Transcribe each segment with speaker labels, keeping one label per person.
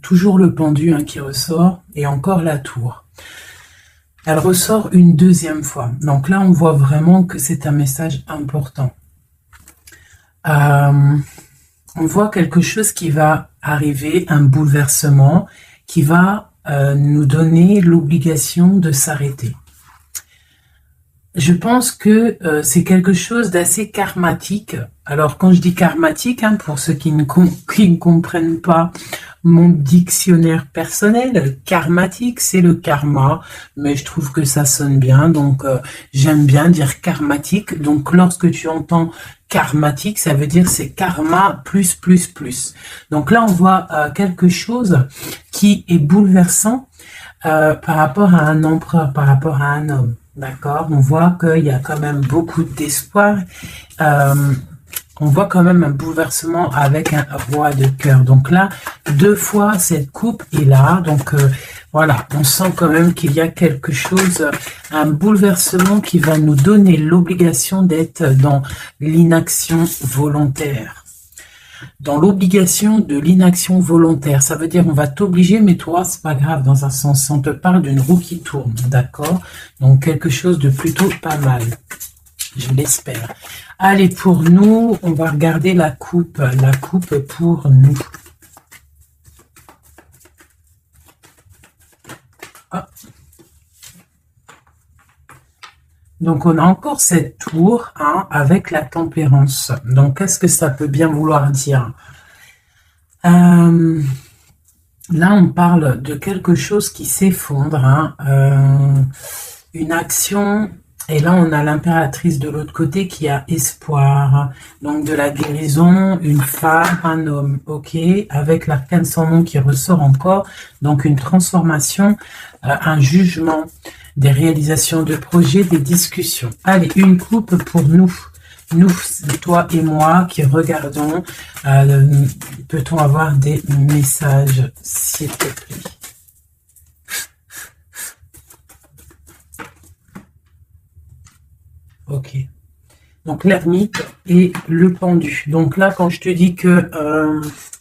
Speaker 1: toujours le pendu hein, qui ressort, et encore la tour. Elle ressort une deuxième fois. Donc là, on voit vraiment que c'est un message important. On voit quelque chose qui va arriver, un bouleversement, qui va nous donner l'obligation de s'arrêter. Je pense que c'est quelque chose d'assez karmatique. Alors, quand je dis karmatique, hein, pour ceux qui ne comprennent pas mon dictionnaire personnel, karmatique, c'est le karma, mais je trouve que ça sonne bien, donc j'aime bien dire karmatique. Donc, lorsque tu entends karmatique, ça veut dire c'est karma plus, plus, plus. Donc là, on voit quelque chose qui est bouleversant par rapport à un empereur, par rapport à un homme. D'accord, on voit qu'il y a quand même beaucoup d'espoir. On voit quand même un bouleversement avec un roi de cœur. Donc là, deux fois, cette coupe est là. Donc voilà, on sent quand même qu'il y a quelque chose, un bouleversement qui va nous donner l'obligation d'être dans l'inaction volontaire. Dans l'obligation de l'inaction volontaire, ça veut dire on va t'obliger, mais toi, c'est pas grave, dans un sens, on te parle d'une roue qui tourne, d'accord? Donc quelque chose de plutôt pas mal, je l'espère. Allez, pour nous, on va regarder la coupe pour nous. Ah. Donc, on a encore cette tour hein, avec la tempérance. Donc, qu'est-ce que ça peut bien vouloir dire? Là, on parle de quelque chose qui s'effondre, hein, une action, et là, on a l'impératrice de l'autre côté qui a espoir. Donc, de la guérison, une femme, un homme, ok, avec l'arcane sans nom qui ressort encore. Donc, une transformation, un jugement, des réalisations de projets, des discussions. Allez, une coupe pour nous. Nous, toi et moi qui regardons, peut-on avoir des messages, s'il te plaît? Ok. Donc l'ermite et le pendu. Donc là, quand je te dis que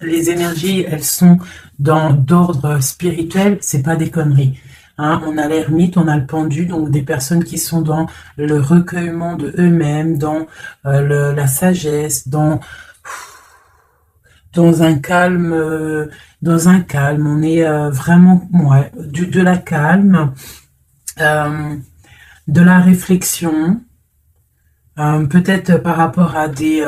Speaker 1: les énergies, elles sont d'ordre spirituel, c'est pas des conneries. Hein, on a l'ermite, on a le pendu, donc des personnes qui sont dans le recueillement de eux-mêmes, dans la sagesse, dans un calme, on est vraiment ouais, de la calme, de la réflexion, peut-être par rapport à des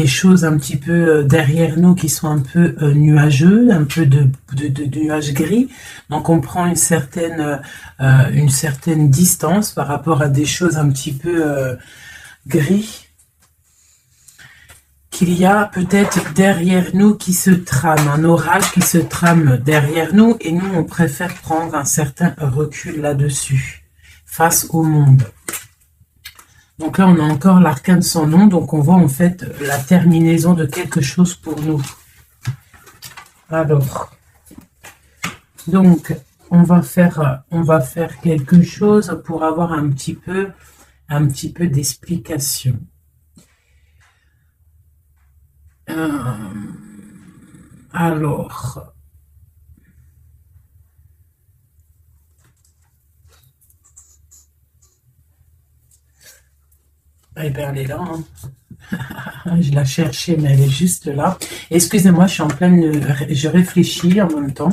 Speaker 1: choses un petit peu derrière nous qui sont un peu nuageux, un peu de nuages gris. Donc on prend une certaine distance par rapport à des choses un petit peu gris qu'il y a peut-être derrière nous qui se trame, un orage qui se trame derrière nous, et nous on préfère prendre un certain recul là-dessus, face au monde. Donc là, on a encore l'arcane sans nom, donc on voit en fait la terminaison de quelque chose pour nous. Alors, donc, on va faire quelque chose pour avoir un petit peu d'explication. Alors... Eh bien, elle est là. Hein. Je la cherchais, mais elle est juste là. Excusez-moi, je suis en pleine... Je réfléchis en même temps.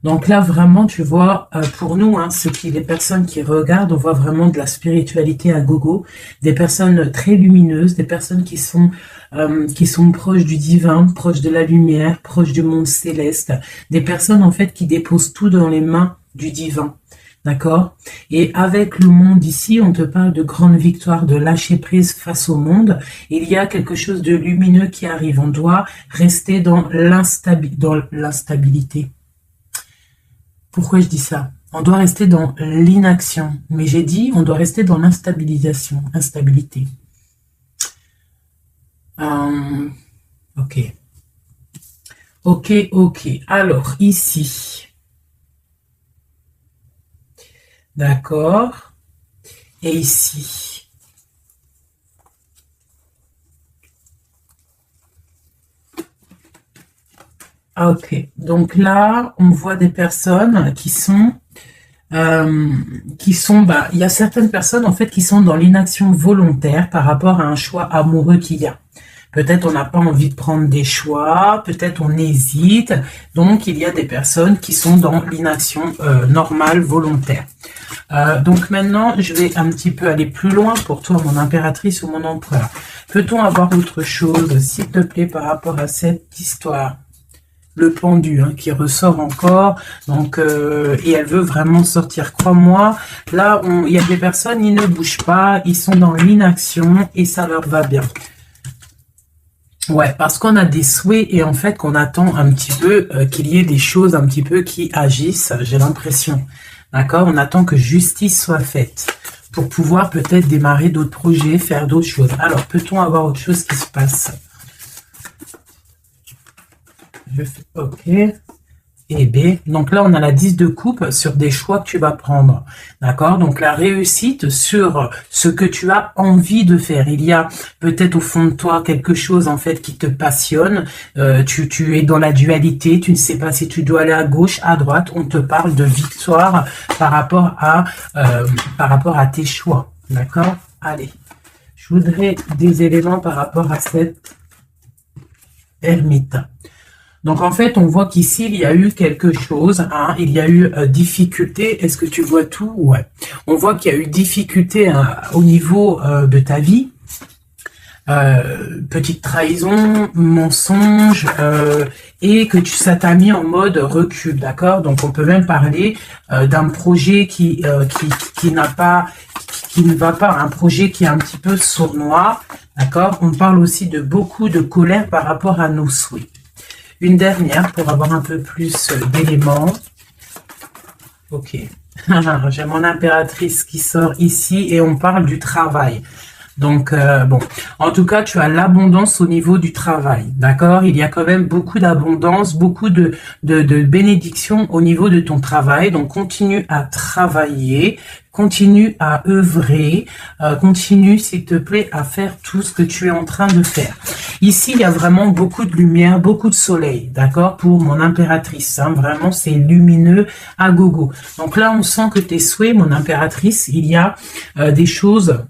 Speaker 1: Donc là, vraiment, tu vois, pour nous, hein, les personnes qui regardent, on voit vraiment de la spiritualité à gogo, des personnes très lumineuses, des personnes qui sont proches du divin, proches de la lumière, proches du monde céleste, des personnes, en fait, qui déposent tout dans les mains du divin. D'accord? Et avec le monde ici, on te parle de grande victoire, de lâcher prise face au monde. Il y a quelque chose de lumineux qui arrive. On doit rester dans l'instabilité. Pourquoi je dis ça? On doit rester dans l'inaction. Mais j'ai dit, on doit rester dans l'instabilisation, instabilité. Ok. Ok. Alors, ici... D'accord. Et ici. Ok, donc là, on voit des personnes il y a certaines personnes en fait qui sont dans l'inaction volontaire par rapport à un choix amoureux qu'il y a. Peut-être on n'a pas envie de prendre des choix, peut-être on hésite. Donc il y a des personnes qui sont dans l'inaction normale, volontaire. Donc maintenant, je vais un petit peu aller plus loin pour toi, mon impératrice ou mon empereur. Peut-on avoir autre chose, s'il te plaît, par rapport à cette histoire? Le pendu qui ressort encore, donc et elle veut vraiment sortir, crois-moi. Là, il y a des personnes, ils ne bougent pas, ils sont dans l'inaction et ça leur va bien. Ouais, parce qu'on a des souhaits et en fait qu'on attend un petit peu qu'il y ait des choses un petit peu qui agissent, j'ai l'impression. D'accord? On attend que justice soit faite pour pouvoir peut-être démarrer d'autres projets, faire d'autres choses. Alors, peut-on avoir autre chose qui se passe? Je fais OK et B. Donc là, on a la 10 de coupe sur des choix que tu vas prendre. D'accord? Donc la réussite sur ce que tu as envie de faire. Il y a peut-être au fond de toi quelque chose en fait qui te passionne. Tu es dans la dualité. Tu ne sais pas si tu dois aller à gauche, à droite. On te parle de victoire par rapport à tes choix. D'accord? Allez. Je voudrais des éléments par rapport à cette ermite. Donc, en fait, on voit qu'ici, il y a eu quelque chose, il y a eu difficulté. Est-ce que tu vois tout? Ouais. On voit qu'il y a eu difficulté au niveau de ta vie. Petite trahison, mensonge, et que ça t'a mis en mode recul, d'accord? Donc, on peut même parler d'un projet qui ne va pas, un projet qui est un petit peu sournois, d'accord? On parle aussi de beaucoup de colère par rapport à nos souhaits. Une dernière pour avoir un peu plus d'éléments. Ok. J'ai mon impératrice qui sort ici et on parle du travail. Donc, bon, en tout cas, tu as l'abondance au niveau du travail, d'accord? Il y a quand même beaucoup d'abondance, beaucoup de bénédictions au niveau de ton travail. Donc, continue à travailler, continue à œuvrer, continue, s'il te plaît, à faire tout ce que tu es en train de faire. Ici, il y a vraiment beaucoup de lumière, beaucoup de soleil, d'accord? Pour mon impératrice, vraiment, c'est lumineux à gogo. Donc là, on sent que tes souhaits, mon impératrice, il y a des choses...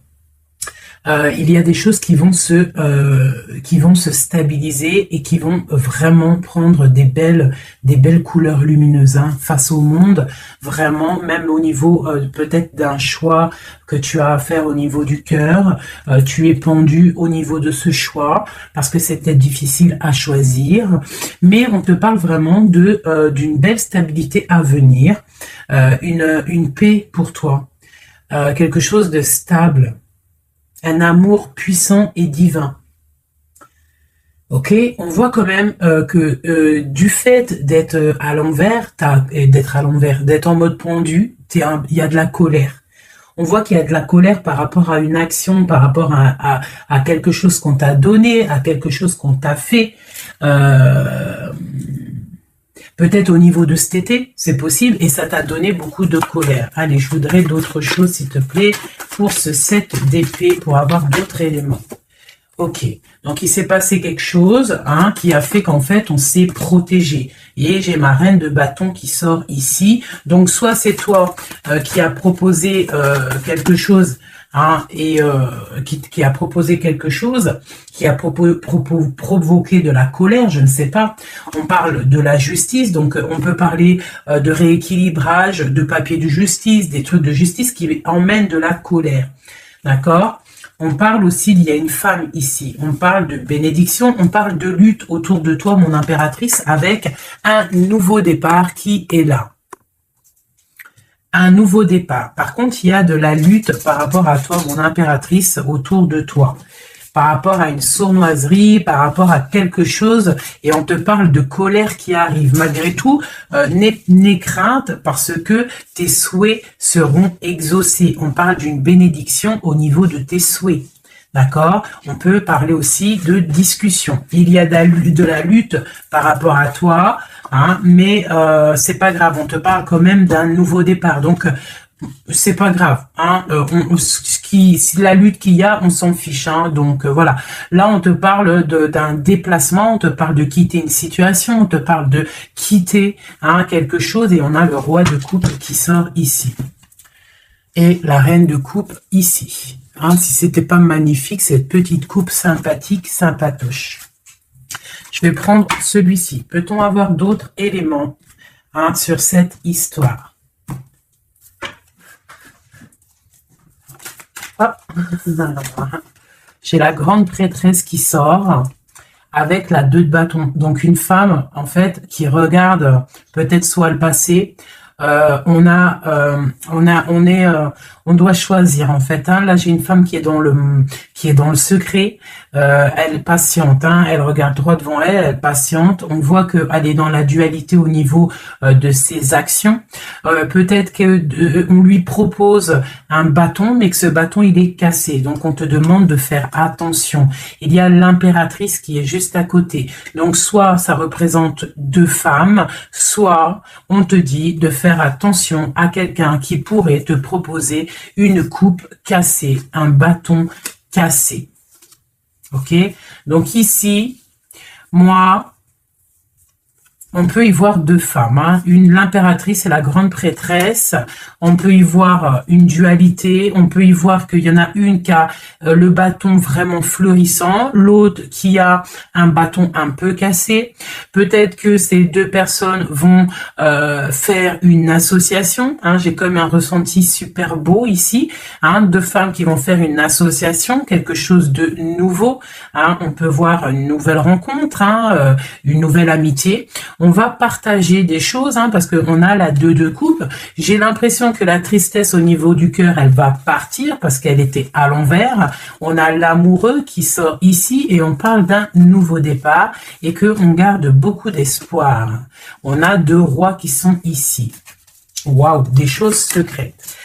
Speaker 1: qui vont se stabiliser et qui vont vraiment prendre des belles couleurs lumineuses face au monde, vraiment, même au niveau peut-être d'un choix que tu as à faire au niveau du cœur. Tu es pendu au niveau de ce choix parce que c'était difficile à choisir, mais on te parle vraiment d'une belle stabilité à venir, une paix pour toi, quelque chose de stable. Un amour puissant et divin. Ok, on voit quand même que du fait d'être à l'envers, d'être en mode pendu, il y a de la colère. On voit qu'il y a de la colère par rapport à une action, par rapport à quelque chose qu'on t'a donné, à quelque chose qu'on t'a fait. Peut-être au niveau de cet été, c'est possible, et ça t'a donné beaucoup de colère. Allez, je voudrais d'autres choses, s'il te plaît, pour ce 7 d'épée, pour avoir d'autres éléments. Ok, donc il s'est passé quelque chose qui a fait qu'en fait, on s'est protégé. Et j'ai ma reine de bâton qui sort ici. Donc, soit c'est toi qui a proposé quelque chose, qui a proposé quelque chose, qui a provoqué de la colère, je ne sais pas. On parle de la justice, donc on peut parler de rééquilibrage, de papier de justice, des trucs de justice qui emmènent de la colère. D'accord? On parle aussi, il y a une femme ici, on parle de bénédiction, on parle de lutte autour de toi, mon impératrice, avec un nouveau départ qui est là. Un nouveau départ. Par contre, il y a de la lutte par rapport à toi, mon impératrice, autour de toi. Par rapport à une sournoiserie, par rapport à quelque chose, et on te parle de colère qui arrive. Malgré tout, n'aie crainte parce que tes souhaits seront exaucés. On parle d'une bénédiction au niveau de tes souhaits. D'accord? On peut parler aussi de discussion. Il y a de la lutte par rapport à toi, mais c'est pas grave. On te parle quand même d'un nouveau départ. Donc, c'est pas grave, hein. La lutte qu'il y a, on s'en fiche, hein. Donc voilà. Là, on te parle d'un déplacement, on te parle de quitter une situation, on te parle de quitter, hein, quelque chose, et on a le roi de coupe qui sort ici et la reine de coupe ici. Hein, si c'était pas magnifique, cette petite coupe sympathique, sympatoche. Je vais prendre celui-ci. Peut-on avoir d'autres éléments, hein, sur cette histoire? Hop. J'ai la grande prêtresse qui sort avec la 2 de bâton. Donc une femme, en fait, qui regarde peut-être soit le passé. On doit choisir, en fait, hein. Là, j'ai une femme qui est dans le secret. Elle patiente, hein. Elle regarde droit devant elle, elle patiente. On voit qu'elle est dans la dualité au niveau de ses actions. Peut-être que on lui propose un bâton, mais que ce bâton il est cassé. Donc on te demande de faire attention. Il y a l'impératrice qui est juste à côté. Donc soit ça représente 2 femmes, soit on te dit de faire attention à quelqu'un qui pourrait te proposer une coupe cassée, un bâton cassé. Ok? Donc ici, moi, on peut y voir 2 femmes, hein. L'impératrice et la grande prêtresse. On peut y voir une dualité. On peut y voir qu'il y en a une qui a le bâton vraiment fleurissant, l'autre qui a un bâton un peu cassé. Peut-être que ces 2 personnes vont faire une association, hein. J'ai comme un ressenti super beau ici, hein. 2 femmes qui vont faire une association, quelque chose de nouveau, hein. On peut voir une nouvelle rencontre, hein, une nouvelle amitié. On va partager des choses, hein, parce qu'on a la 2 de coupe. J'ai l'impression que la tristesse au niveau du cœur, elle va partir parce qu'elle était à l'envers. On a l'amoureux qui sort ici et on parle d'un nouveau départ et qu'on garde beaucoup d'espoir. On a 2 rois qui sont ici. Waouh, des choses secrètes.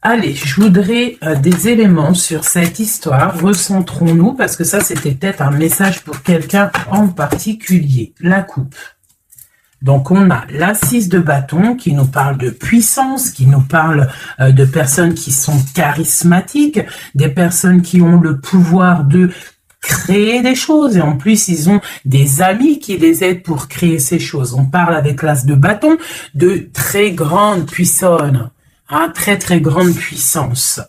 Speaker 1: Allez, je voudrais des éléments sur cette histoire. Recentrons-nous parce que ça, c'était peut-être un message pour quelqu'un en particulier. La coupe. Donc, on a la 6 de bâton qui nous parle de puissance, qui nous parle de personnes qui sont charismatiques, des personnes qui ont le pouvoir de créer des choses. Et en plus, ils ont des amis qui les aident pour créer ces choses. On parle avec l'as de bâton de très grande puissance, hein, très, très grande puissance.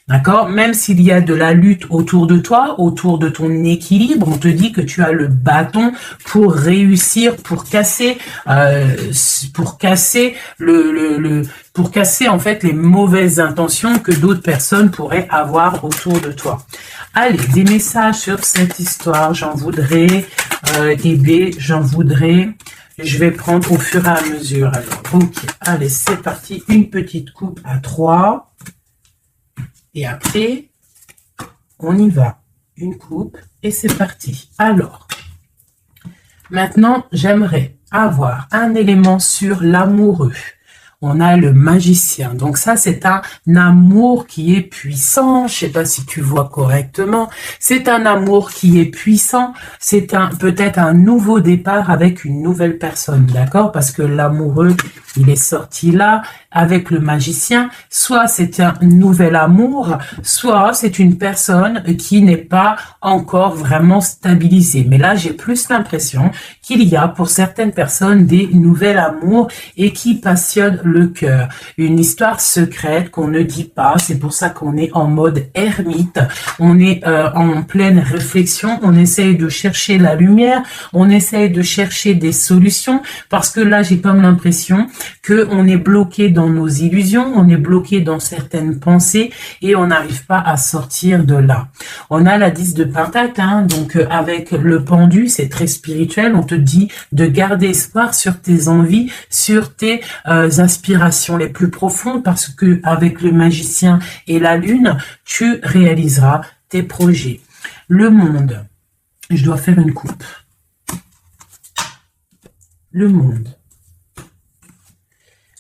Speaker 1: D'accord? Même s'il y a de la lutte autour de toi, autour de ton équilibre, on te dit que tu as le bâton pour réussir, pour casser pour casser en fait les mauvaises intentions que d'autres personnes pourraient avoir autour de toi. Allez, des messages sur cette histoire, j'en voudrais, j'en voudrais. Je vais prendre au fur et à mesure. Alors, ok, allez, c'est parti. Une petite coupe à 3. Et après, on y va. Une coupe et c'est parti. Alors, maintenant, j'aimerais avoir un élément sur l'amoureux. On a le magicien. Donc ça, c'est un amour qui est puissant. Je sais pas si tu vois correctement. C'est un amour qui est puissant. C'est peut-être un nouveau départ avec une nouvelle personne. D'accord? Parce que l'amoureux, il est sorti là avec le magicien. Soit c'est un nouvel amour, soit c'est une personne qui n'est pas encore vraiment stabilisée. Mais là, j'ai plus l'impression qu'il y a pour certaines personnes des nouvelles amours et qui passionnent le cœur. Une histoire secrète qu'on ne dit pas. C'est pour ça qu'on est en mode ermite. On est en pleine réflexion. On essaye de chercher la lumière. On essaye de chercher des solutions parce que là, j'ai comme l'impression que on est bloqué dans nos illusions. On est bloqué dans certaines pensées et on n'arrive pas à sortir de là. On a la 10 de Pentacle, hein, donc avec le pendu, c'est très spirituel. On te dit de garder espoir sur tes envies, sur tes aspirations les plus profondes, parce que avec le magicien et la lune, tu réaliseras tes projets. Le monde, je dois faire une coupe. Le monde.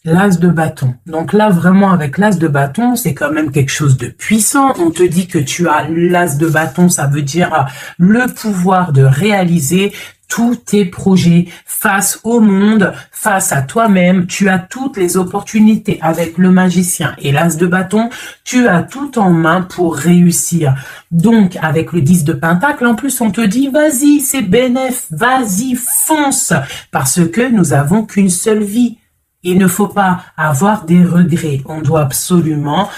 Speaker 1: L'as de bâton. Donc là, vraiment, avec l'as de bâton, c'est quand même quelque chose de puissant. On te dit que tu as l'as de bâton, ça veut dire le pouvoir de réaliser tous tes projets, face au monde, face à toi-même. Tu as toutes les opportunités avec le magicien et l'as de bâton. Tu as tout en main pour réussir. Donc, avec le 10 de pentacle, en plus, on te dit, vas-y, c'est bénéf, vas-y, fonce, parce que nous avons qu'une seule vie. Il ne faut pas avoir des regrets. On doit absolument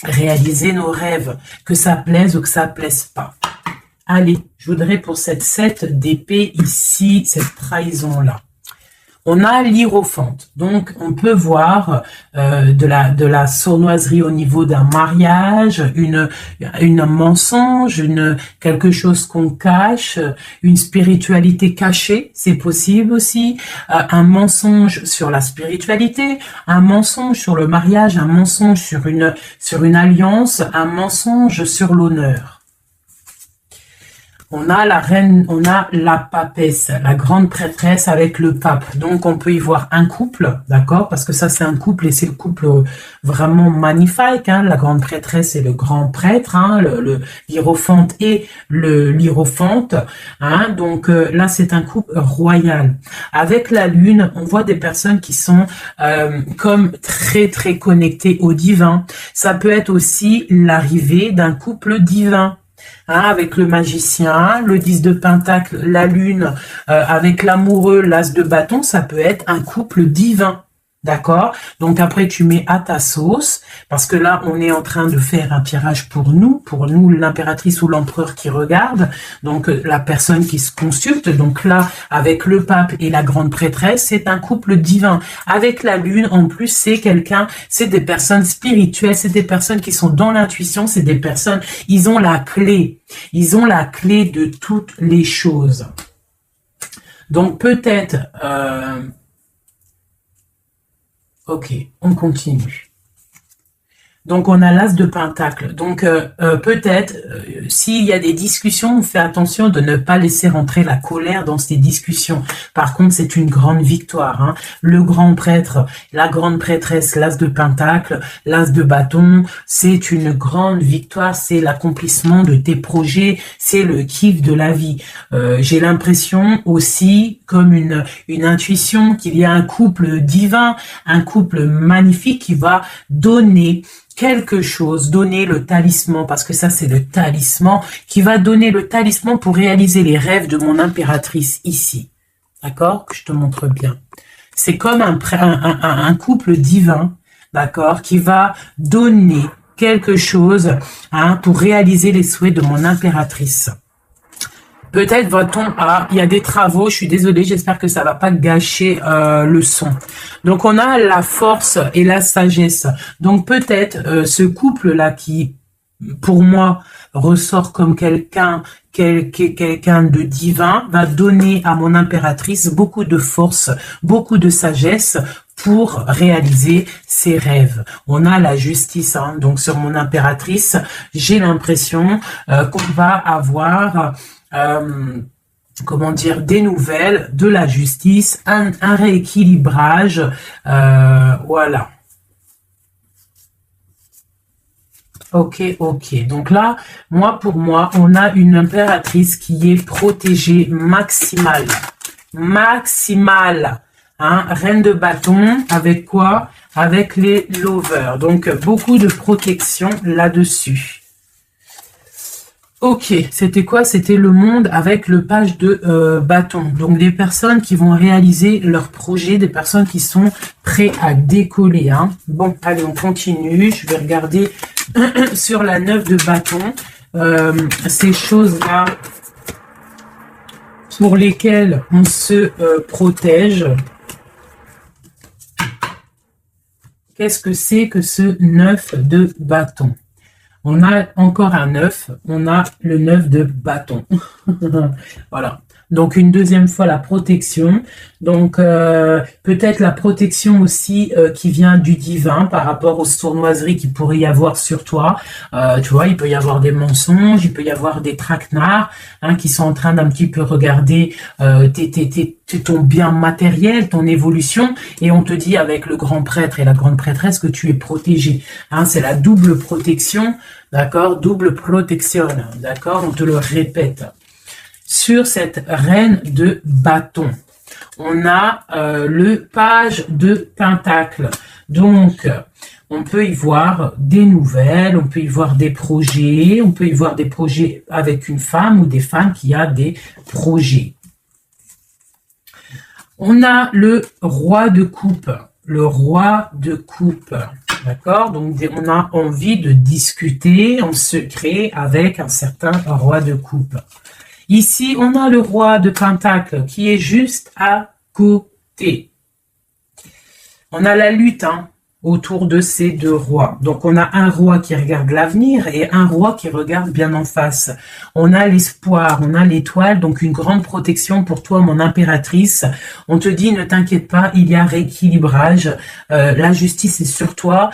Speaker 1: réaliser nos rêves, que ça plaise ou que ça plaise pas. Allez, je voudrais pour cette 7 d'épée ici, cette trahison-là. On a l'hiérophante, donc on peut voir de la sournoiserie au niveau d'un mariage, une mensonge, quelque chose qu'on cache, une spiritualité cachée, c'est possible aussi, un mensonge sur la spiritualité, un mensonge sur le mariage, un mensonge sur une alliance, un mensonge sur l'honneur. On a la reine, on a la papesse, la grande prêtresse avec le pape. Donc, on peut y voir un couple, d'accord? Parce que ça, c'est un couple et c'est le couple vraiment magnifique, hein? La grande prêtresse et le grand prêtre, hein? L'hiérophante et l'hiérophante, hein? Donc, là, c'est un couple royal. Avec la lune, on voit des personnes qui sont comme très, très connectées au divin. Ça peut être aussi l'arrivée d'un couple divin. Hein, avec le magicien, le 10 de pentacle, la lune, avec l'amoureux, l'as de bâton, ça peut être un couple divin. D'accord? Donc après, tu mets à ta sauce, parce que là, on est en train de faire un tirage pour nous l'impératrice ou l'empereur qui regarde, donc la personne qui se consulte. Donc là, avec le pape et la grande prêtresse, c'est un couple divin. Avec la lune, en plus, c'est des personnes spirituelles, c'est des personnes qui sont dans l'intuition, c'est des personnes, ils ont la clé de toutes les choses. Donc peut-être... Ok, on continue. Donc, on a l'as de pentacle. Donc, peut-être, s'il y a des discussions, on fait attention de ne pas laisser rentrer la colère dans ces discussions. Par contre, c'est une grande victoire. Hein. Le grand prêtre, la grande prêtresse, l'as de pentacle, l'as de bâton, c'est une grande victoire. C'est l'accomplissement de tes projets. C'est le kiff de la vie. J'ai l'impression aussi, comme une intuition, qu'il y a un couple divin, un couple magnifique qui va donner quelque chose, donner le talisman, parce que ça c'est le talisman, qui va donner le talisman pour réaliser les rêves de mon impératrice ici. D'accord? Que je te montre bien. C'est comme un couple divin, d'accord, qui va donner quelque chose pour réaliser les souhaits de mon impératrice. Peut-être va-t-on... Ah, il y a des travaux, je suis désolée, j'espère que ça va pas gâcher le son. Donc, on a la force et la sagesse. Donc, peut-être ce couple-là qui, pour moi, ressort comme quelqu'un de divin, va donner à mon impératrice beaucoup de force, beaucoup de sagesse pour réaliser ses rêves. On a la justice, hein, donc sur mon impératrice, j'ai l'impression qu'on va avoir... comment dire, des nouvelles, de la justice, un rééquilibrage, voilà. Ok. Donc là, pour moi, on a une impératrice qui est protégée maximale. Hein, reine de bâton, avec quoi? Avec les lovers. Donc, beaucoup de protection là-dessus. Ok, c'était quoi? C'était le monde avec le page de bâton. Donc, des personnes qui vont réaliser leur projet, des personnes qui sont prêtes à décoller. Hein. Bon, allez, on continue. Je vais regarder sur la 9 de bâton. Ces choses-là pour lesquelles on se protège. Qu'est-ce que c'est que ce 9 de bâton? On a encore un 9, on a le 9 de bâton. Voilà. Donc, une deuxième fois, la protection. Donc, peut-être la protection aussi qui vient du divin par rapport aux sournoiseries qu'il pourrait y avoir sur toi. Tu vois, il peut y avoir des mensonges, il peut y avoir des traquenards qui sont en train d'un petit peu regarder ton bien matériel, ton évolution. Et on te dit avec le grand prêtre et la grande prêtresse que tu es protégé. Hein, c'est la double protection, d'accord? Double protection, d'accord? On te le répète. sur cette reine de bâton. On a le page de pentacle. Donc, on peut y voir des nouvelles, on peut y voir des projets, on peut y voir des projets avec une femme ou des femmes qui a des projets. On a le roi de coupe. Le roi de coupe. D'accord? Donc, on a envie de discuter en secret avec un certain roi de coupe. Ici, on a le roi de pentacle qui est juste à côté. On a la lutte autour de ces deux rois. Donc, on a un roi qui regarde l'avenir et un roi qui regarde bien en face. On a l'espoir, on a l'étoile, donc une grande protection pour toi, mon impératrice. On te dit, ne t'inquiète pas, il y a rééquilibrage. La justice est sur toi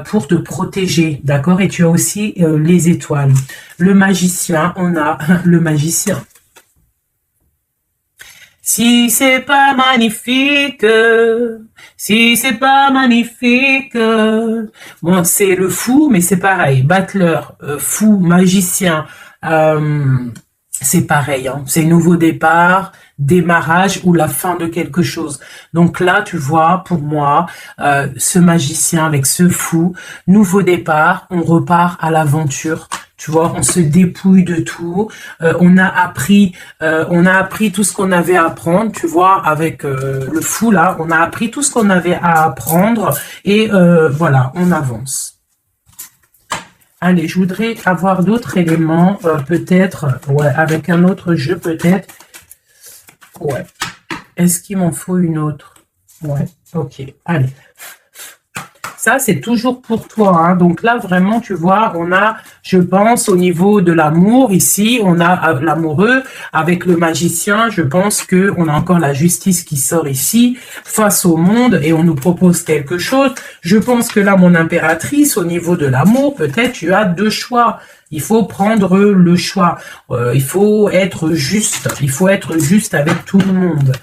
Speaker 1: pour te protéger, d'accord? Et tu as aussi les étoiles. Le magicien, on a le magicien. Si c'est pas magnifique, si c'est pas magnifique, bon, c'est le fou, mais c'est pareil, battleur, fou, magicien, c'est pareil, c'est nouveau départ, démarrage ou la fin de quelque chose. Donc là, tu vois, pour moi, ce magicien avec ce fou, nouveau départ, on repart à l'aventure. Tu vois, on se dépouille de tout. On a appris tout ce qu'on avait à apprendre. Tu vois, avec le fou là, on a appris tout ce qu'on avait à apprendre et voilà, on avance. Allez, je voudrais avoir d'autres éléments, peut-être, ouais, avec un autre jeu, peut-être. Ouais. Est-ce qu'il m'en faut une autre? Ouais, ok. Allez. Ça, c'est toujours pour toi. Donc là, vraiment, tu vois, on a, je pense, au niveau de l'amour, ici, on a l'amoureux avec le magicien. Je pense que on a encore la justice qui sort ici, face au monde, et on nous propose quelque chose. Je pense que là, mon impératrice, au niveau de l'amour, peut-être tu as deux choix. Il faut prendre le choix. Il faut être juste. Il faut être juste avec tout le monde.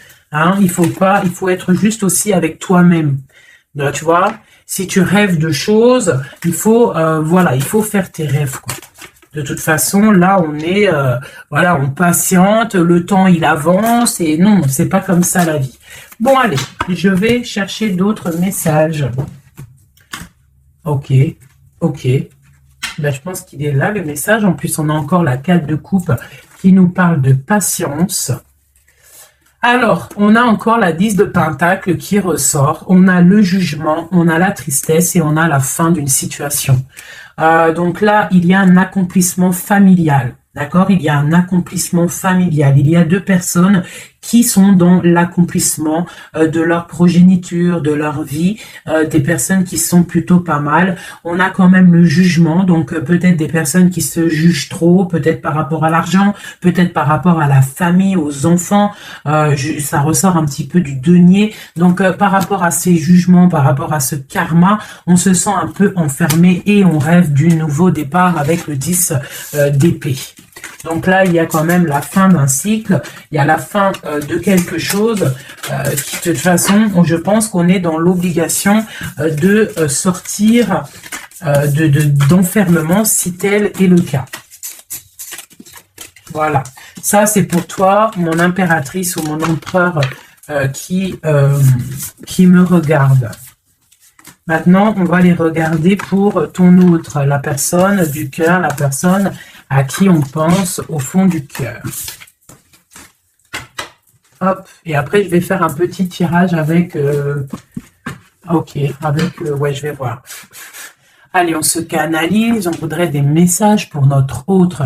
Speaker 1: Il faut être juste aussi avec toi-même. Tu vois? Si tu rêves de choses, il faut, voilà, il faut faire tes rêves, quoi. De toute façon, là, on est, voilà, on patiente, le temps, il avance, et non, c'est pas comme ça, la vie. Bon, allez, je vais chercher d'autres messages. Ok, ok. Ben, je pense qu'il est là, le message. En plus, on a encore la 4 de coupe qui nous parle de patience. Alors, on a encore la 10 de pentacle qui ressort. On a le jugement, on a la tristesse et on a la fin d'une situation. Donc là, il y a un accomplissement familial. D'accord? Il y a un accomplissement familial. Il y a deux personnes qui sont dans l'accomplissement de leur progéniture, de leur vie, des personnes qui sont plutôt pas mal. On a quand même le jugement, donc peut-être des personnes qui se jugent trop, peut-être par rapport à l'argent, peut-être par rapport à la famille, aux enfants. Ça ressort un petit peu du denier. Donc par rapport à ces jugements, par rapport à ce karma, on se sent un peu enfermé et on rêve du nouveau départ avec le 10 d'épée. Donc là, il y a quand même la fin d'un cycle, il y a la fin de quelque chose qui, de toute façon, je pense qu'on est dans l'obligation de sortir d'enfermement si tel est le cas. Voilà, ça c'est pour toi, mon impératrice ou mon empereur qui me regarde. Maintenant, on va les regarder pour ton autre, la personne du cœur, la personne à qui on pense au fond du cœur. Hop, et après je vais faire un petit tirage avec... ok, avec... ouais, je vais voir. Allez, on se canalise, on voudrait des messages pour notre autre.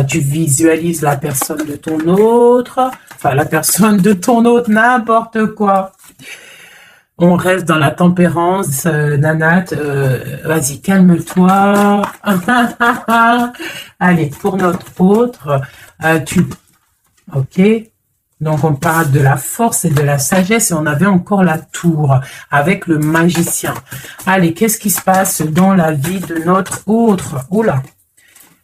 Speaker 1: Tu visualises la personne de ton autre, enfin la personne de ton autre, n'importe quoi. On reste dans la tempérance, Nanat. Vas-y, calme-toi. Allez, pour notre autre, ok. Donc, on parle de la force et de la sagesse. Et on avait encore la tour avec le magicien. Allez, qu'est-ce qui se passe dans la vie de notre autre? Oula.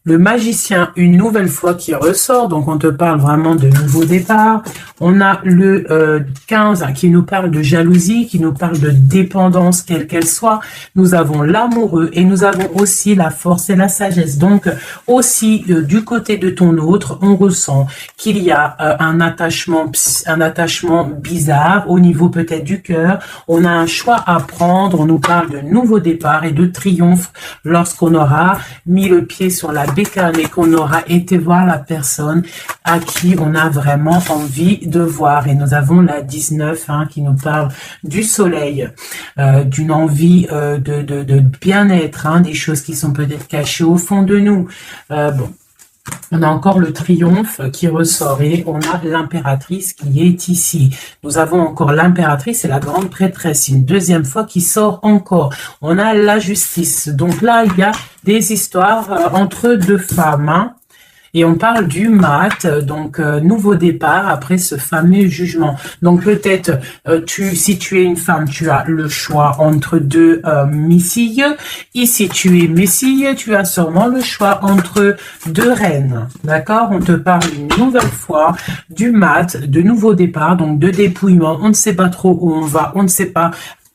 Speaker 1: Le magicien, une nouvelle fois qui ressort, donc on te parle vraiment de nouveau départ. On a le 15 qui nous parle de jalousie, qui nous parle de dépendance, quelle qu'elle soit. Nous avons l'amoureux et nous avons aussi la force et la sagesse. Donc aussi du côté de ton autre, on ressent qu'il y a un attachement bizarre au niveau peut-être du cœur. On a un choix à prendre. On nous parle de nouveau départ et de triomphe lorsqu'on aura mis le pied sur la bécane et qu'on aura été voir la personne à qui on a vraiment envie de voir. Et nous avons la 19 qui nous parle du soleil, d'une envie de bien-être, des choses qui sont peut-être cachées au fond de nous. Bon. On a encore le triomphe qui ressort et on a l'impératrice qui est ici. Nous avons encore l'impératrice et la grande prêtresse, une deuxième fois qui sort encore. On a la justice. Donc là, il y a des histoires entre deux femmes. Et on parle du mat, donc nouveau départ après ce fameux jugement. Donc peut-être, si tu es une femme, tu as le choix entre deux missilles. Ici, tu es missile, tu as sûrement le choix entre deux reines. D'accord? On te parle une nouvelle fois du mat, de nouveau départ, donc de dépouillement. On ne sait pas trop où on va, on ne sait pas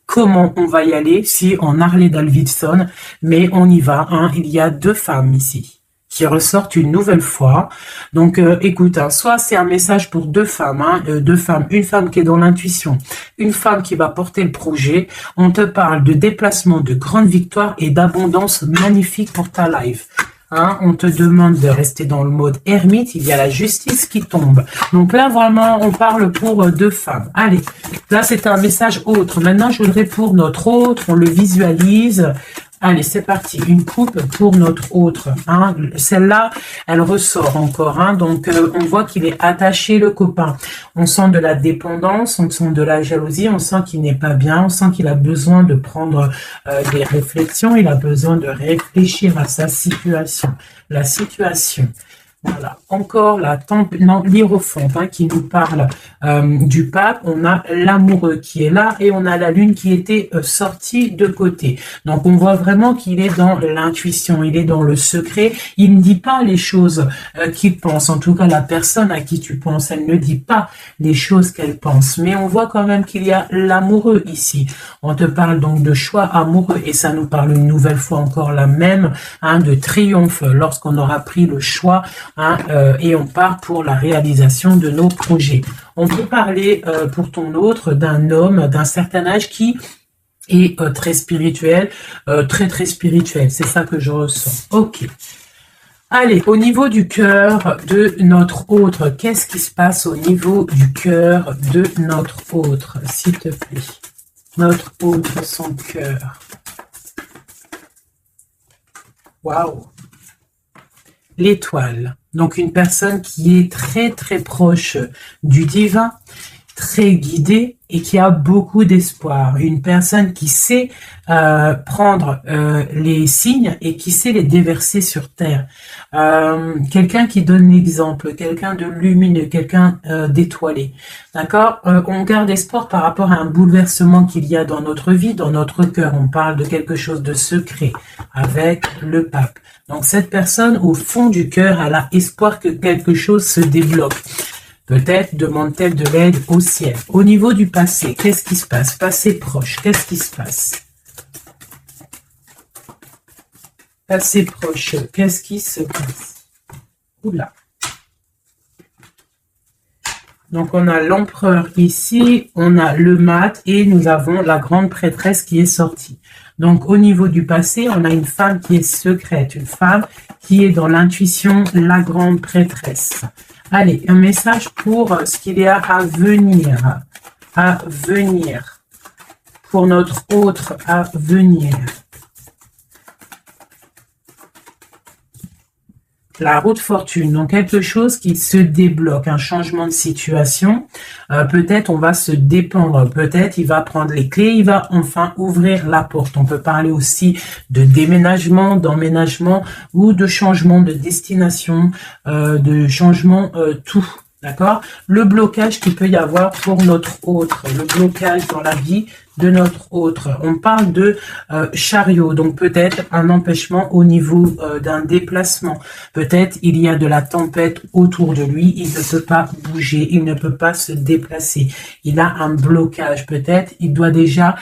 Speaker 1: comment on va y aller, si on Harley Davidson, mais on y va. Il y a deux femmes ici qui ressortent une nouvelle fois. Donc, écoute, soit c'est un message pour deux femmes, une femme qui est dans l'intuition, une femme qui va porter le projet. On te parle de déplacement, de grande victoire et d'abondance magnifique pour ta life. On te demande de rester dans le mode ermite, il y a la justice qui tombe. Donc là, vraiment, on parle pour deux femmes. Allez, là, c'est un message autre. Maintenant, je voudrais pour notre autre, on le visualise. Allez, c'est parti. Une coupe pour notre autre. Celle-là, elle ressort encore. Donc, on voit qu'il est attaché, le copain. On sent de la dépendance, on sent de la jalousie, on sent qu'il n'est pas bien, on sent qu'il a besoin de prendre des réflexions, il a besoin de réfléchir à sa situation. La situation. Voilà, encore l'Hiérophante qui nous parle du pape. On a l'amoureux qui est là et on a la lune qui était sortie de côté. Donc on voit vraiment qu'il est dans l'intuition, il est dans le secret. Il ne dit pas les choses qu'il pense. En tout cas, la personne à qui tu penses, elle ne dit pas les choses qu'elle pense. Mais on voit quand même qu'il y a l'amoureux ici. On te parle donc de choix amoureux et ça nous parle une nouvelle fois encore la même, de triomphe lorsqu'on aura pris le choix. Et on part pour la réalisation de nos projets. On peut parler pour ton autre d'un homme d'un certain âge qui est très spirituel, très spirituel. C'est ça que je ressens. Ok. Allez, au niveau du cœur de notre autre, qu'est-ce qui se passe au niveau du cœur de notre autre, s'il te plaît? Notre autre, son cœur. Waouh! L'étoile. Donc une personne qui est très proche du divin, très guidée et qui a beaucoup d'espoir. Une personne qui sait prendre les signes et qui sait les déverser sur terre. Quelqu'un qui donne l'exemple, quelqu'un de lumineux, quelqu'un d'étoilé. D'accord? On garde espoir par rapport à un bouleversement qu'il y a dans notre vie, dans notre cœur. On parle de quelque chose de secret avec le pape. Donc cette personne, au fond du cœur, elle a espoir que quelque chose se débloque. Peut-être demande-t-elle de l'aide au ciel. Au niveau du passé, qu'est-ce qui se passe? Passé proche, qu'est-ce qui se passe? Passé proche, qu'est-ce qui se passe? Oula. Donc on a l'empereur ici, on a le mat et nous avons la grande prêtresse qui est sortie. Donc au niveau du passé, on a une femme qui est secrète, une femme qui est dans l'intuition, la grande prêtresse. Allez, un message pour ce qu'il y a à venir, pour notre autre à venir. La roue de fortune, donc quelque chose qui se débloque, un changement de situation. Peut-être on va se dépendre, peut-être il va prendre les clés, il va enfin ouvrir la porte. On peut parler aussi de déménagement, d'emménagement ou de changement de destination, de changement tout. D'accord? Le blocage qu'il peut y avoir pour notre autre, le blocage dans la vie de notre autre. On parle de chariot, donc peut-être un empêchement au niveau d'un déplacement. Peut-être il y a de la tempête autour de lui, il ne peut pas bouger, il ne peut pas se déplacer. Il a un blocage, peut-être il doit déjà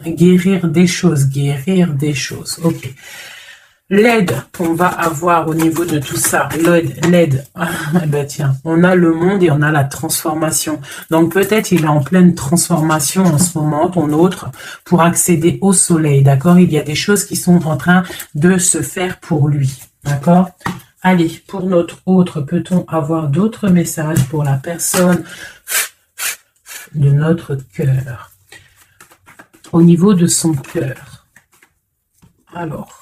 Speaker 1: guérir des choses, Ok. L'aide qu'on va avoir au niveau de tout ça, l'aide, ben tiens, on a le monde et on a la transformation. Donc peut-être il est en pleine transformation en ce moment, ton autre, pour accéder au soleil, d'accord? Il y a des choses qui sont en train de se faire pour lui, d'accord? Allez, pour notre autre, peut-on avoir d'autres messages pour la personne de notre cœur? Au niveau de son cœur. Alors...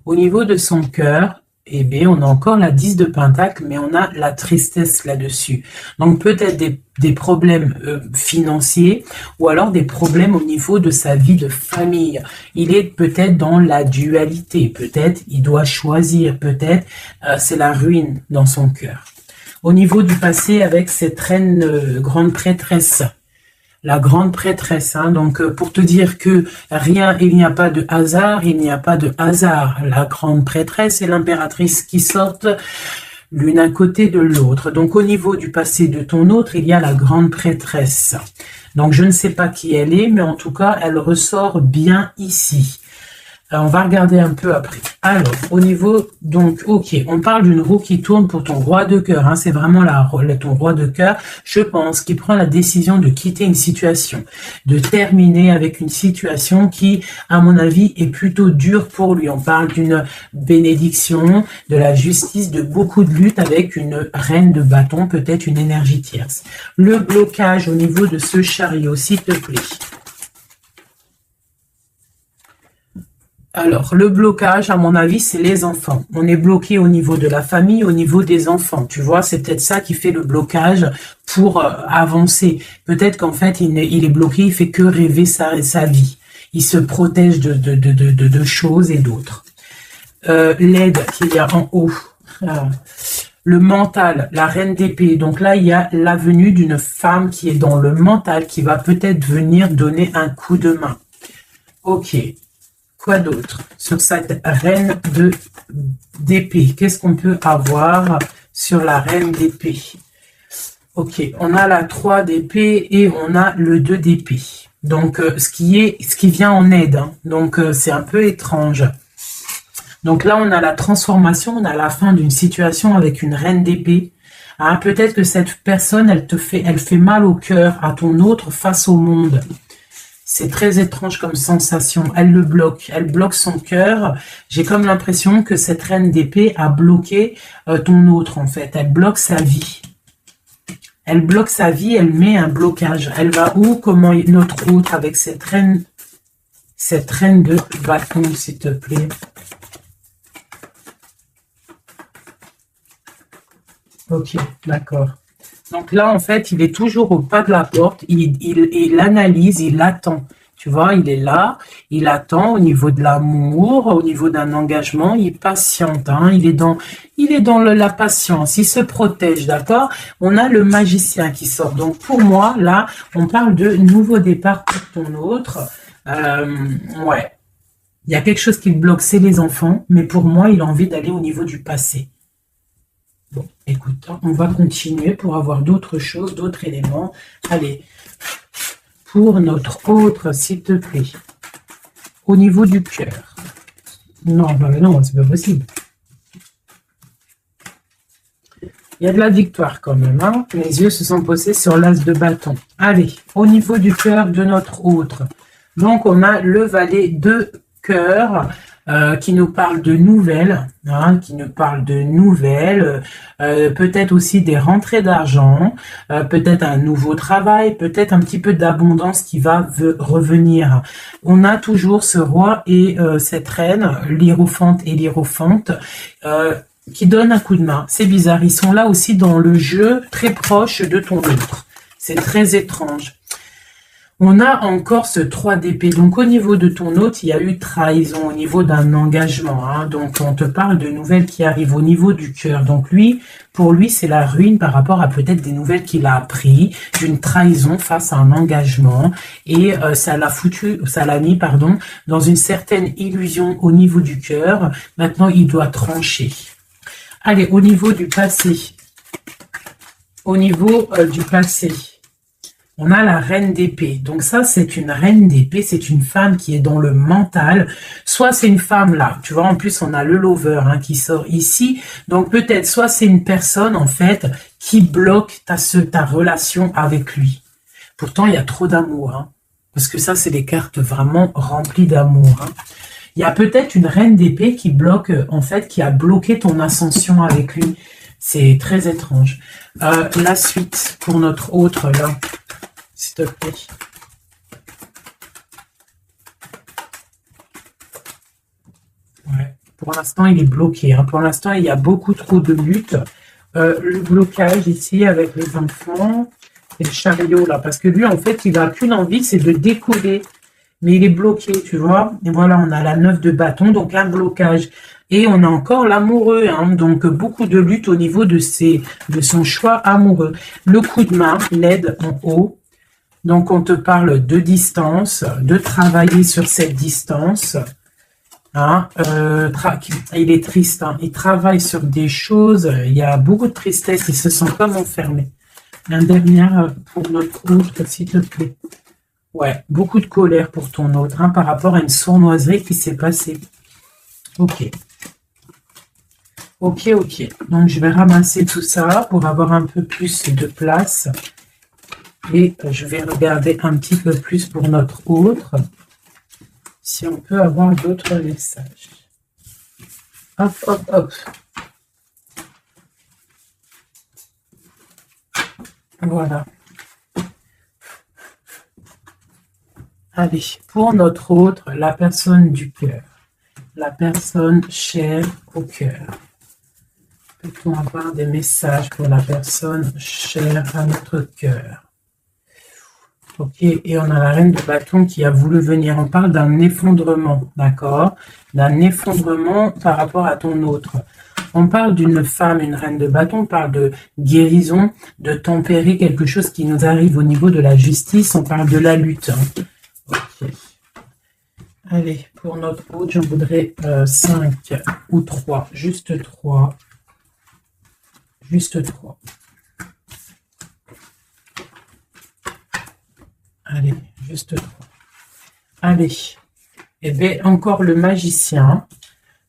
Speaker 1: Au niveau de son cœur, eh bien, on a encore la 10 de Pentacle, mais on a la tristesse là-dessus. Donc, peut-être des problèmes financiers ou alors des problèmes au niveau de sa vie de famille. Il est peut-être dans la dualité. Peut-être il doit choisir. Peut-être c'est la ruine dans son cœur. Au niveau du passé, avec cette reine grande prêtresse, la grande prêtresse, hein, donc pour te dire que rien, il n'y a pas de hasard, La grande prêtresse et l'impératrice qui sortent l'une à côté de l'autre. Donc au niveau du passé de ton autre, il y a la grande prêtresse. Donc je ne sais pas qui elle est, mais en tout cas, elle ressort bien ici. On va regarder un peu après. Alors, au niveau, donc, ok, on parle d'une roue qui tourne pour ton roi de cœur. Hein, c'est vraiment ton roi de cœur, je pense, qui prend la décision de quitter une situation, de terminer avec une situation qui, à mon avis, est plutôt dure pour lui. On parle d'une bénédiction, de la justice, de beaucoup de lutte avec une reine de bâton, peut-être une énergie tierce. Le blocage au niveau de ce chariot, s'il te plaît. Alors, le blocage, à mon avis, c'est les enfants. On est bloqué au niveau de la famille, au niveau des enfants. Tu vois, c'est peut-être ça qui fait le blocage pour avancer. Peut-être qu'en fait, il est bloqué, il fait que rêver sa vie. Il se protège de choses et d'autres. L'aide qu'il y a en haut. Le mental, la reine d'épée. Donc là, il y a la venue d'une femme qui est dans le mental, qui va peut-être venir donner un coup de main. Ok. Quoi d'autre sur cette reine d'épée? Qu'est-ce qu'on peut avoir sur la reine d'épée? Ok, on a la 3 d'épée et on a le 2 d'épée. Donc, ce qui vient en aide. Hein. Donc, c'est un peu étrange. Donc là, on a la transformation, on a la fin d'une situation avec une reine d'épée. Hein, peut-être que cette personne, elle fait mal au cœur à ton autre face au monde. C'est très étrange comme sensation. Elle le bloque. Elle bloque son cœur. J'ai comme l'impression que cette reine d'épée a bloqué ton autre, en fait. Elle bloque sa vie. Elle bloque sa vie. Elle met un blocage. Elle va où? Comment notre autre avec cette reine de bâton, s'il te plaît. Ok, d'accord. Donc là, en fait, il est toujours au pas de la porte, il analyse, il attend. Tu vois, il est là, il attend au niveau de l'amour, au niveau d'un engagement, il patiente, hein, il est dans la patience, il se protège, d'accord? On a le magicien qui sort. Donc pour moi, là, on parle de nouveau départ pour ton autre. Ouais, il y a quelque chose qui le bloque, c'est les enfants, mais pour moi, il a envie d'aller au niveau du passé. Bon, écoute, on va continuer pour avoir d'autres choses, d'autres éléments. Allez, pour notre autre, s'il te plaît, au niveau du cœur. Non, non, c'est pas possible. Il y a de la victoire quand même. Hein. Les yeux se sont posés sur l'as de bâton. Allez, au niveau du cœur de notre autre. Donc, on a le valet de cœur. Qui nous parle de nouvelles, hein, peut-être aussi des rentrées d'argent, peut-être un nouveau travail, peut-être un petit peu d'abondance qui va revenir. On a toujours ce roi et cette reine, l'hiérophante et l'hiérophante, qui donnent un coup de main. C'est bizarre, ils sont là aussi dans le jeu très proche de ton autre. C'est très étrange. On a encore ce 3 d'épée. Donc, au niveau de ton hôte, il y a eu trahison au niveau d'un engagement. Hein. Donc, on te parle de nouvelles qui arrivent au niveau du cœur. Donc, lui, pour lui, c'est la ruine par rapport à peut-être des nouvelles qu'il a appris, d'une trahison face à un engagement. Et ça l'a mis, pardon, dans une certaine illusion au niveau du cœur. Maintenant, il doit trancher. Allez, au niveau du passé. Au niveau du passé. On a la reine d'épée. Donc ça, c'est une reine d'épée. C'est une femme qui est dans le mental. Soit c'est une femme là. Tu vois, en plus, on a le lover hein, qui sort ici. Donc peut-être, soit c'est une personne, en fait, qui bloque ta relation avec lui. Pourtant, il y a trop d'amour. Hein, parce que ça, c'est des cartes vraiment remplies d'amour. Hein. Il y a peut-être une reine d'épée qui bloque, en fait, qui a bloqué ton ascension avec lui. C'est très étrange. La suite pour notre autre là. S'il te plaît. Ouais. Pour l'instant, il est bloqué. Hein. Pour l'instant, il y a beaucoup trop de luttes. Le blocage ici avec les enfants et le chariot là. Parce que lui, en fait, il n'a qu'une envie, c'est de décoller. Mais il est bloqué, tu vois. Et voilà, on a la 9 de bâton, donc un blocage. Et on a encore l'amoureux, hein, donc beaucoup de lutte au niveau de son choix amoureux. Le coup de main, l'aide en haut. Donc, on te parle de distance, de travailler sur cette distance. Hein, il est triste, hein, il travaille sur des choses, il y a beaucoup de tristesse, il se sent comme enfermé. Un dernier pour notre autre, s'il te plaît. Ouais, beaucoup de colère pour ton autre, hein, par rapport à une sournoiserie qui s'est passée. Ok. Ok, ok. Donc, je vais ramasser tout ça pour avoir un peu plus de place. Et je vais regarder un petit peu plus pour notre autre, si on peut avoir d'autres messages. Hop, hop, hop. Voilà. Allez, pour notre autre, la personne du cœur. La personne chère au cœur. Peut-on avoir des messages pour la personne chère à notre cœur? Ok, et on a la reine de bâton qui a voulu venir. On parle d'un effondrement, d'accord? D'un effondrement par rapport à ton autre. On parle d'une femme, une reine de bâton, on parle de guérison, de tempérer quelque chose qui nous arrive au niveau de la justice. On parle de la lutte. Hein. Ok. Allez, pour notre autre, j'en voudrais 5 ou 3. Juste 3. Juste 3. Allez, juste 3. Allez. Et bien, encore le magicien.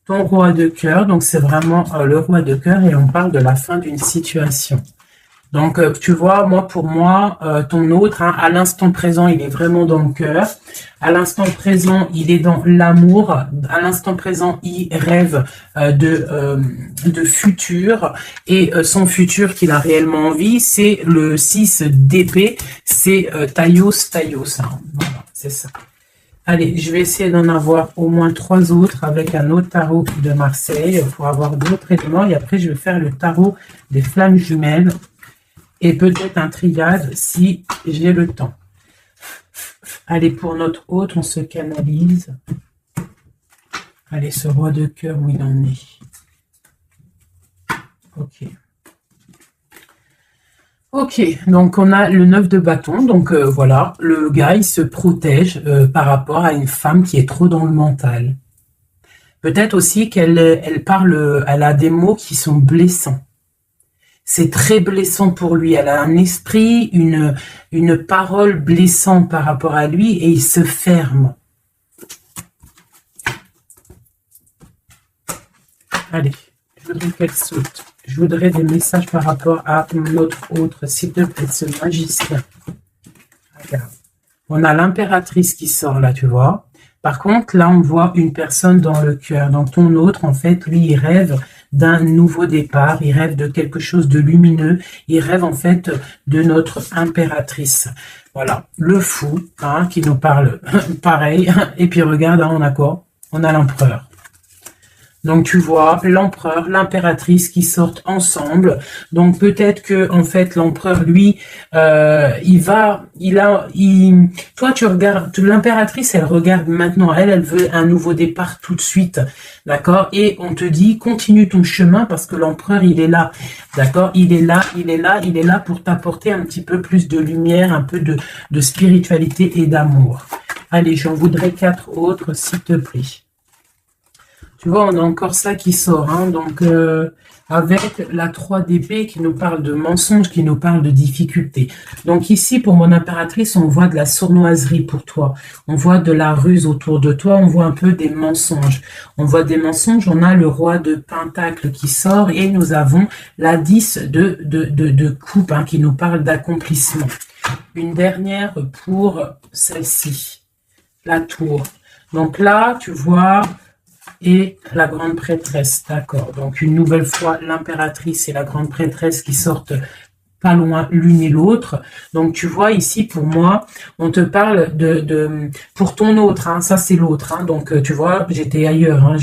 Speaker 1: Ton roi de cœur. Donc, c'est vraiment le roi de cœur et on parle de la fin d'une situation. Donc, tu vois, pour moi, ton autre, hein, à l'instant présent, il est vraiment dans le cœur. À l'instant présent, il est dans l'amour. À l'instant présent, il rêve de futur. Et son futur qu'il a réellement envie, c'est le 6 d'épée. C'est Taios. Hein. Voilà, c'est ça. Allez, je vais essayer d'en avoir au moins 3 autres avec un autre tarot de Marseille pour avoir d'autres éléments. Et après, je vais faire le tarot des flammes jumelles. Et peut-être un triade si j'ai le temps. Allez, pour notre autre, on se canalise. Allez, ce roi de cœur, où il en est. Ok. Ok, donc on a le 9 de bâton. Donc voilà, le gars, il se protège par rapport à une femme qui est trop dans le mental. Peut-être aussi qu'elle a des mots qui sont blessants. C'est très blessant pour lui. Elle a un esprit, une parole blessante par rapport à lui et il se ferme. Allez, je voudrais qu'elle saute. Je voudrais des messages par rapport à notre autre, s'il te plaît, ce magicien. Regarde. On a l'impératrice qui sort là, tu vois. Par contre, là, on voit une personne dans le cœur. Donc, ton autre, en fait, lui, il rêve d'un nouveau départ, il rêve de quelque chose de lumineux, il rêve en fait de notre impératrice. Voilà, le fou, hein, qui nous parle pareil. Et puis regarde, hein, on a quoi? On a l'empereur. Donc tu vois l'empereur, l'impératrice qui sortent ensemble. Donc peut-être que en fait l'empereur lui, toi tu regardes, l'impératrice elle regarde maintenant, elle veut un nouveau départ tout de suite, d'accord? Et on te dit continue ton chemin parce que l'empereur il est là, d'accord? Il est là pour t'apporter un petit peu plus de lumière, un peu de spiritualité et d'amour. Allez, j'en voudrais 4 autres s'il te plaît. Tu vois, on a encore ça qui sort, hein, donc avec la 3 d'épée qui nous parle de mensonges, qui nous parle de difficultés. Donc ici, pour mon impératrice, on voit de la sournoiserie pour toi. On voit de la ruse autour de toi, on voit un peu des mensonges. On voit des mensonges, on a le roi de Pentacle qui sort et nous avons la 10 de coupe hein, qui nous parle d'accomplissement. Une dernière pour celle-ci, la tour. Donc là, tu vois... et la grande prêtresse, d'accord. Donc une nouvelle fois, l'impératrice et la grande prêtresse qui sortent pas loin l'une et l'autre. Donc tu vois ici pour moi, on te parle pour ton autre, hein, ça c'est l'autre. Hein, donc tu vois, j'étais ailleurs, hein,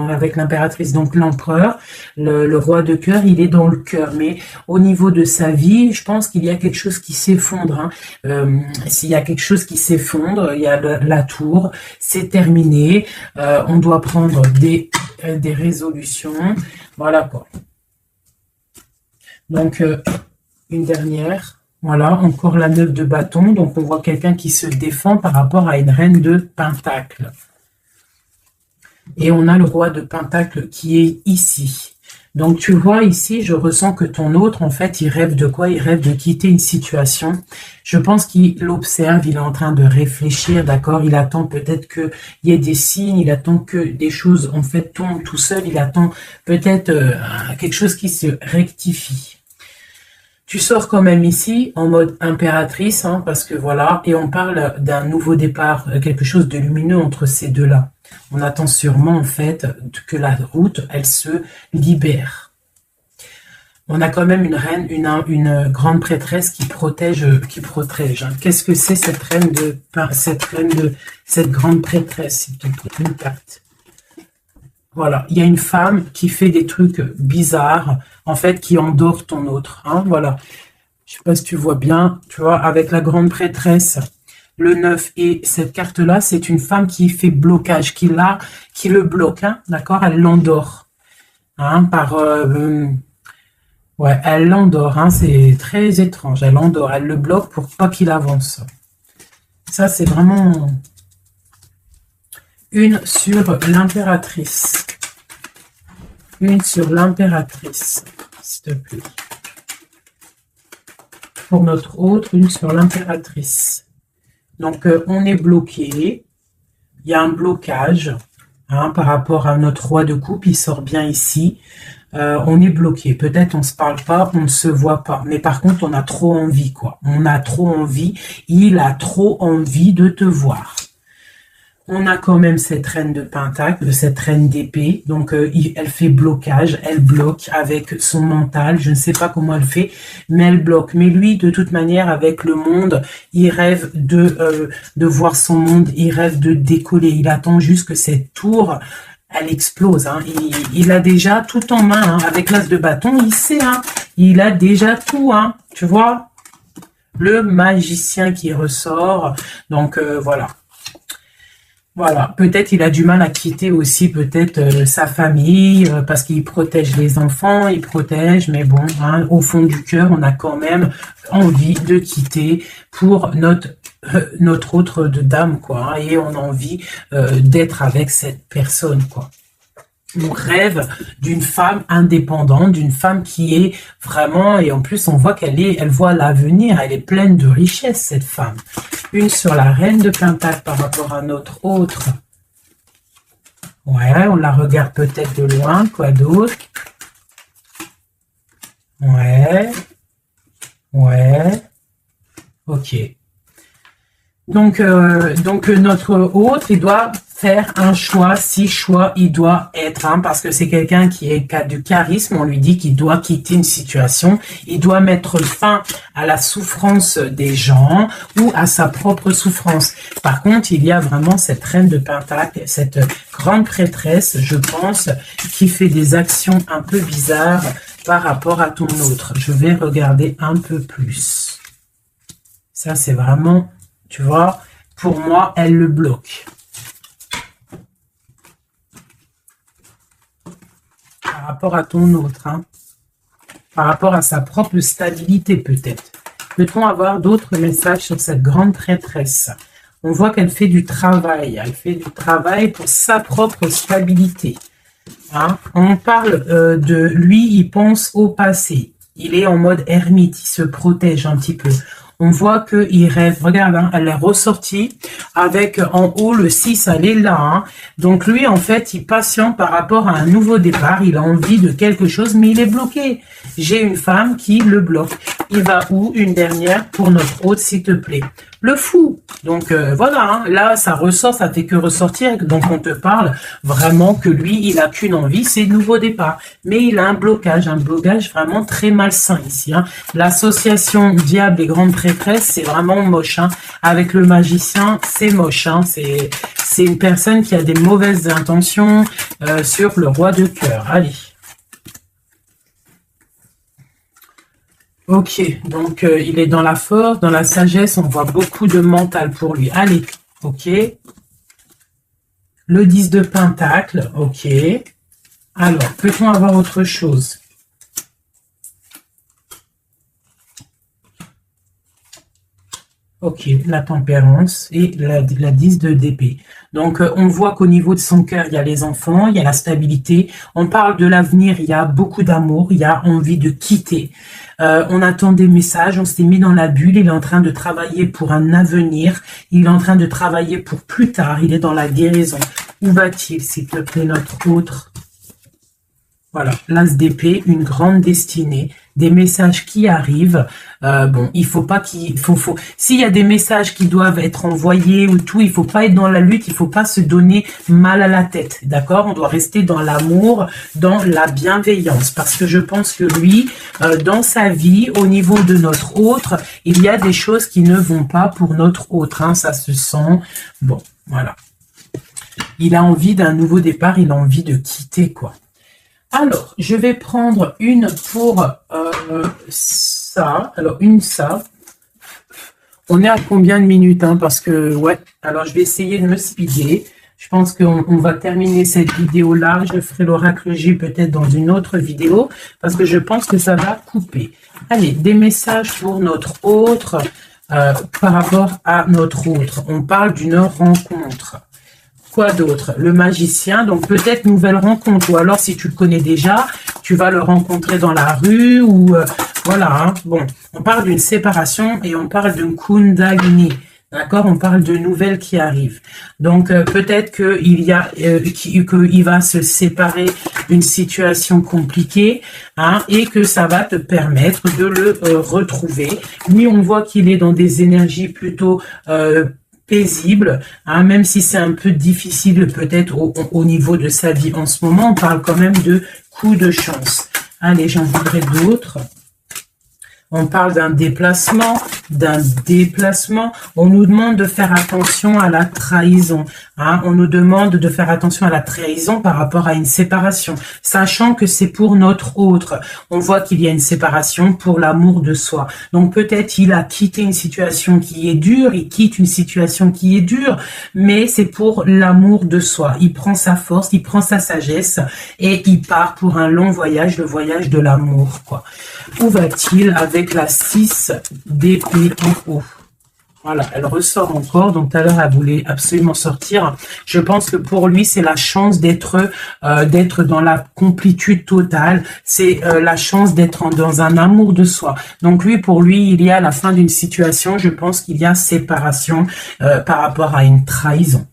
Speaker 1: avec l'impératrice, donc l'empereur, le roi de cœur, il est dans le cœur. Mais au niveau de sa vie, je pense qu'il y a quelque chose qui s'effondre. Hein. S'il y a quelque chose qui s'effondre, il y a la tour, c'est terminé. On doit prendre des résolutions. Voilà quoi. Donc une dernière, voilà, encore la 9 de bâton, donc on voit quelqu'un qui se défend par rapport à une reine de pentacle. Et on a le roi de pentacle qui est ici. Donc tu vois ici, je ressens que ton autre, en fait, il rêve de quoi? Il rêve de quitter une situation. Je pense qu'il observe, il est en train de réfléchir, d'accord? Il attend peut-être qu'il y ait des signes, il attend que des choses, en fait, tombent tout seul. Il attend peut-être quelque chose qui se rectifie. Tu sors quand même ici en mode impératrice, hein, parce que voilà, et on parle d'un nouveau départ, quelque chose de lumineux entre ces deux-là. On attend sûrement en fait que la route, elle se libère. On a quand même une reine, une grande prêtresse qui protège. Hein. Qu'est-ce que c'est cette cette grande prêtresse, s'il te plaît, une carte. Voilà, il y a une femme qui fait des trucs bizarres, en fait, qui endort ton autre. Hein, voilà, je sais pas si tu vois bien, tu vois, avec la grande prêtresse, le 9 et cette carte-là, c'est une femme qui fait blocage, qui le bloque, hein, d'accord? Elle l'endort. Hein, ouais, elle l'endort, hein, c'est très étrange, elle l'endort, elle le bloque pour pas qu'il avance. Ça, c'est vraiment... Une sur l'impératrice. Une sur l'impératrice, s'il te plaît. Pour notre autre, une sur l'impératrice. Donc, on est bloqué. Il y a un blocage hein, par rapport à notre roi de coupe. Il sort bien ici. On est bloqué. Peut-être on ne se parle pas, on ne se voit pas. Mais par contre, on a trop envie, quoi. On a trop envie. Il a trop envie de te voir. On a quand même cette reine de pentacle, cette reine d'épée. Donc, elle fait blocage. Elle bloque avec son mental. Je ne sais pas comment elle fait, mais elle bloque. Mais lui, de toute manière, avec le monde, il rêve de voir son monde. Il rêve de décoller. Il attend juste que cette tour, elle explose. Hein. Il a déjà tout en main. Hein. Avec l'as de bâton, il sait. Hein. Il a déjà tout. Hein. Tu vois? Le magicien qui ressort. Donc, voilà. Voilà, peut-être il a du mal à quitter aussi peut-être sa famille parce qu'il protège les enfants, il protège, mais bon, hein, au fond du cœur, on a quand même envie de quitter pour notre autre de dame, quoi, hein, et on a envie d'être avec cette personne, quoi. On rêve d'une femme indépendante, d'une femme qui est vraiment, et en plus on voit elle voit l'avenir, elle est pleine de richesse cette femme. Une sur la reine de pentacle par rapport à notre autre. Ouais, on la regarde peut-être de loin, quoi d'autre? Ouais, ouais, ok. Donc notre autre, il doit faire un choix, si choix il doit être, hein, parce que c'est quelqu'un qui est du charisme, on lui dit qu'il doit quitter une situation, il doit mettre fin à la souffrance des gens ou à sa propre souffrance. Par contre, il y a vraiment cette reine de Pentacle, cette grande prêtresse, je pense, qui fait des actions un peu bizarres par rapport à ton autre. Je vais regarder un peu plus. Ça, c'est vraiment, tu vois, pour moi, elle le bloque. Par rapport à ton autre, hein. Par rapport à sa propre stabilité peut-être. Peut-on avoir d'autres messages sur cette grande prêtresse? On voit qu'elle fait du travail. Elle fait du travail pour sa propre stabilité. Hein? On parle de lui, il pense au passé. Il est en mode ermite, il se protège un petit peu. On voit qu'il rêve. Regarde, hein, elle est ressortie avec en haut le 6, elle est là. Hein. Donc lui, en fait, il patiente par rapport à un nouveau départ. Il a envie de quelque chose, mais il est bloqué. J'ai une femme qui le bloque. Il va où? Une dernière pour notre hôte, s'il te plaît. Le fou. Donc voilà, hein, là, ça ressort, ça fait que ressortir. Donc on te parle vraiment que lui, il a qu'une envie, c'est le nouveau départ. Mais il a un blocage vraiment très malsain ici. Hein. L'association diable et grande prêtresse, c'est vraiment moche. Hein. Avec le magicien, c'est moche. Hein. C'est une personne qui a des mauvaises intentions sur le roi de cœur. Allez. Ok, donc il est dans la force, dans la sagesse, on voit beaucoup de mental pour lui. Allez, ok. Le 10 de Pentacle, ok. Alors, peut-on avoir autre chose? Ok, la tempérance et la 10 d'épée. Donc, on voit qu'au niveau de son cœur, il y a les enfants, il y a la stabilité. On parle de l'avenir, il y a beaucoup d'amour, il y a envie de quitter. On attend des messages, on s'est mis dans la bulle, il est en train de travailler pour un avenir, il est en train de travailler pour plus tard, il est dans la guérison. Où va-t-il, s'il te plaît, notre autre? Voilà, l'as d'épée, une grande destinée, des messages qui arrivent. Bon, il faut pas s'il y a des messages qui doivent être envoyés ou tout, il faut pas être dans la lutte, il faut pas se donner mal à la tête, d'accord? On doit rester dans l'amour, dans la bienveillance, parce que je pense que lui, dans sa vie, au niveau de notre autre, il y a des choses qui ne vont pas pour notre autre, hein, ça se sent. Bon, voilà. Il a envie d'un nouveau départ, il a envie de quitter, quoi. Alors, je vais prendre une pour ça. Alors, ça. On est à combien de minutes, hein, parce que, ouais. Alors, je vais essayer de me speeder. Je pense qu'on va terminer cette vidéo-là. Je ferai l'oracle J peut-être dans une autre vidéo, parce que je pense que ça va couper. Allez, des messages pour notre autre, par rapport à notre autre. On parle d'une rencontre. Quoi d'autre? Le magicien, donc peut-être nouvelle rencontre, ou alors si tu le connais déjà, tu vas le rencontrer dans la rue, ou voilà, hein. Bon, on parle d'une séparation et on parle d'une Kundalini, d'accord? On parle de nouvelles qui arrivent. Donc peut-être qu'il va se séparer d'une situation compliquée, hein, et que ça va te permettre de le retrouver. Lui, on voit qu'il est dans des énergies plutôt paisible, hein, même si c'est un peu difficile peut-être au niveau de sa vie en ce moment, on parle quand même de coup de chance. Allez, j'en voudrais d'autres. On parle d'un déplacement, On nous demande de faire attention à la trahison. Hein. On nous demande de faire attention à la trahison par rapport à une séparation, sachant que c'est pour notre autre. On voit qu'il y a une séparation pour l'amour de soi. Donc peut-être il a quitté une situation qui est dure, il quitte une situation qui est dure, mais c'est pour l'amour de soi. Il prend sa force, il prend sa sagesse et il part pour un long voyage, le voyage de l'amour, quoi. Où va-t-il avec la 6 d'épée en haut? Voilà, elle ressort encore. Donc tout à l'heure, elle voulait absolument sortir. Je pense que pour lui, c'est la chance d'être dans la complétude totale. C'est la chance d'être dans un amour de soi. Donc lui, pour lui, il y a la fin d'une situation. Je pense qu'il y a séparation par rapport à une trahison.